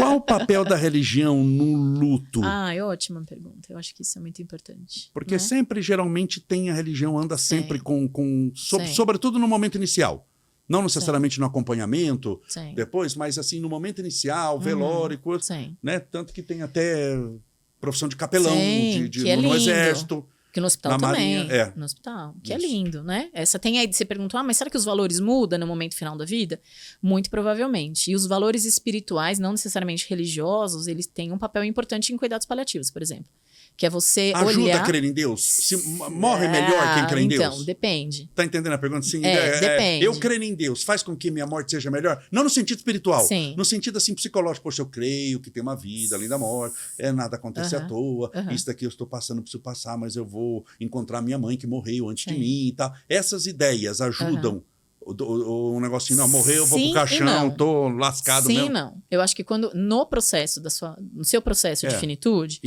Qual o papel da religião no luto? É ótima pergunta. Eu acho que isso é muito importante. Porque né? sempre, geralmente, tem a religião, anda sempre sobretudo no momento inicial. Não necessariamente no acompanhamento, depois, mas assim, no momento inicial, velório, coisa, né? Tanto que tem até profissão de capelão no exército. Que no hospital também. Marinha, no hospital. Que é lindo, né? Essa tem aí, você perguntou, mas será que os valores mudam no momento final da vida? Muito provavelmente. E os valores espirituais, não necessariamente religiosos, eles têm um papel importante em cuidados paliativos, por exemplo. Que é você Ajuda olhar... a crer em Deus? Se morre melhor quem crê em Deus? Então, depende. Tá entendendo a pergunta? Sim, depende. Eu creio em Deus, faz com que minha morte seja melhor? Não no sentido espiritual. Sim. No sentido assim psicológico. Poxa, eu creio que tem uma vida além da morte, nada acontece à toa, isso daqui eu estou passando, preciso passar, mas eu vou encontrar minha mãe que morreu antes de mim e tal. Essas ideias ajudam o negocinho, não, morreu, eu vou pro caixão, tô lascado mesmo. Sim, não. Eu acho que quando, no seu processo de finitude,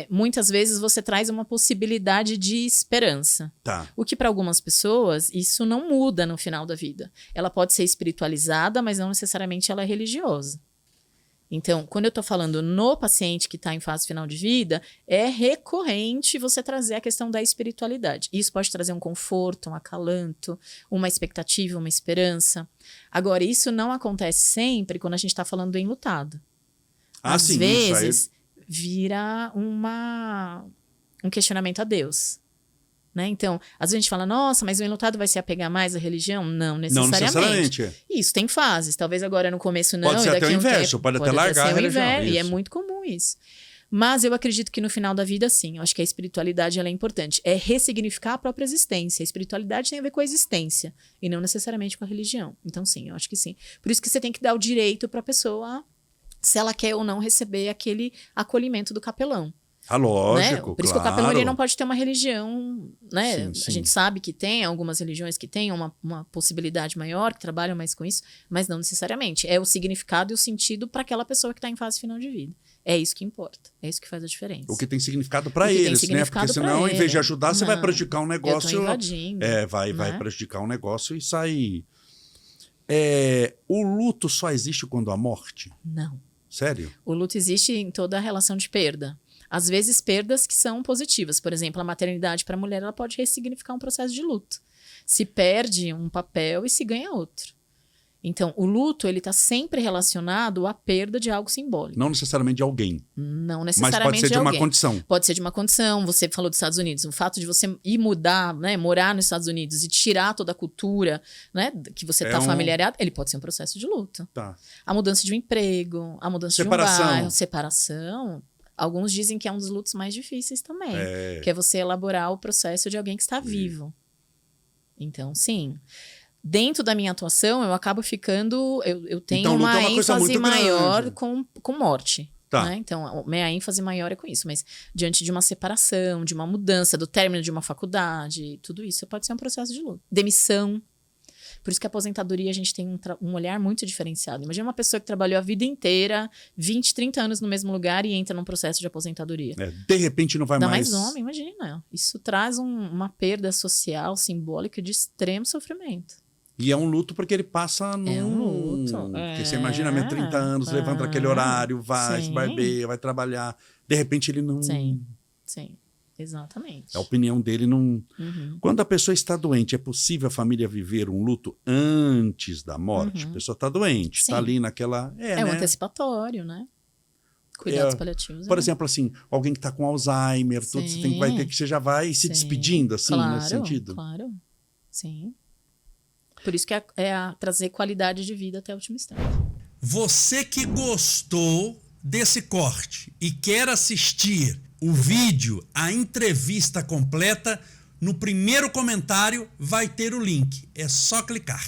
muitas vezes você traz uma possibilidade de esperança. Tá. O que para algumas pessoas, isso não muda no final da vida. Ela pode ser espiritualizada, mas não necessariamente ela é religiosa. Então, quando eu estou falando no paciente que está em fase final de vida, é recorrente você trazer a questão da espiritualidade. Isso pode trazer um conforto, um acalanto, uma expectativa, uma esperança. Agora, isso não acontece sempre quando a gente está falando do enlutado. Às vezes, vira um questionamento a Deus. Né? Então, às vezes a gente fala, nossa, mas o enlutado vai se apegar mais à religião? Não necessariamente. Não necessariamente. Isso, tem fases. Talvez agora no começo não. Pode ser até o inverso, pode até largar a religião. E é muito comum isso. Mas eu acredito que no final da vida, sim. Eu acho que a espiritualidade ela é importante. É ressignificar a própria existência. A espiritualidade tem a ver com a existência. E não necessariamente com a religião. Então, sim, eu acho que sim. Por isso que você tem que dar o direito para a pessoa, se ela quer ou não receber aquele acolhimento do capelão. Lógico, né? Por isso que o capelão ele não pode ter uma religião, né? Sim. A gente sabe que tem algumas religiões que têm uma possibilidade maior, que trabalham mais com isso, mas não necessariamente. É o significado e o sentido para aquela pessoa que está em fase final de vida. É isso que importa. É isso que faz a diferença. O que tem significado para eles, né? Porque senão, em vez de ajudar, você vai prejudicar um negócio. Eu tô invadindo, vai prejudicar um negócio e sai. O luto só existe quando há morte? Não. Sério? O luto existe em toda a relação de perda. Às vezes, perdas que são positivas. Por exemplo, a maternidade para a mulher ela pode ressignificar um processo de luto. Se perde um papel e se ganha outro. Então, o luto ele está sempre relacionado à perda de algo simbólico. Não necessariamente de alguém. Não necessariamente mas pode ser de uma condição. Pode ser de uma condição. Você falou dos Estados Unidos. O fato de você ir mudar, né, morar nos Estados Unidos e tirar toda a cultura, né, que você está familiarizado, ele pode ser um processo de luto. Tá. A mudança de um emprego, a mudança de um bairro, separação. Alguns dizem que é um dos lutos mais difíceis também. Que é você elaborar o processo de alguém que está vivo. Então, sim. Dentro da minha atuação, eu acabo ficando... Eu tenho então, uma ênfase maior com morte. Tá. Né? Então, a minha ênfase maior é com isso. Mas diante de uma separação, de uma mudança, do término de uma faculdade, tudo isso pode ser um processo de luto. Demissão. Por isso que a aposentadoria a gente tem um olhar muito diferenciado. Imagina uma pessoa que trabalhou a vida inteira, 20, 30 anos no mesmo lugar e entra num processo de aposentadoria. De repente não vai Dá mais... mais nome, imagina. Isso traz uma perda social, simbólica de extremo sofrimento. E é um luto porque ele passa num... É um luto. Porque você imagina, 30 anos, levanta aquele horário, vai, se barbeia, vai trabalhar. De repente ele não... Sim. Exatamente. A opinião dele não... Quando a pessoa está doente, é possível a família viver um luto antes da morte? A pessoa está doente, está ali naquela... um antecipatório, né? Cuidados paliativos. Por exemplo, assim, alguém que está com Alzheimer, tudo, vai ter que você já vai se despedindo, assim, nesse sentido. Claro, sim. Por isso que é trazer qualidade de vida até o último instante. Você que gostou desse corte e quer assistir o vídeo, a entrevista completa, no primeiro comentário vai ter o link. É só clicar.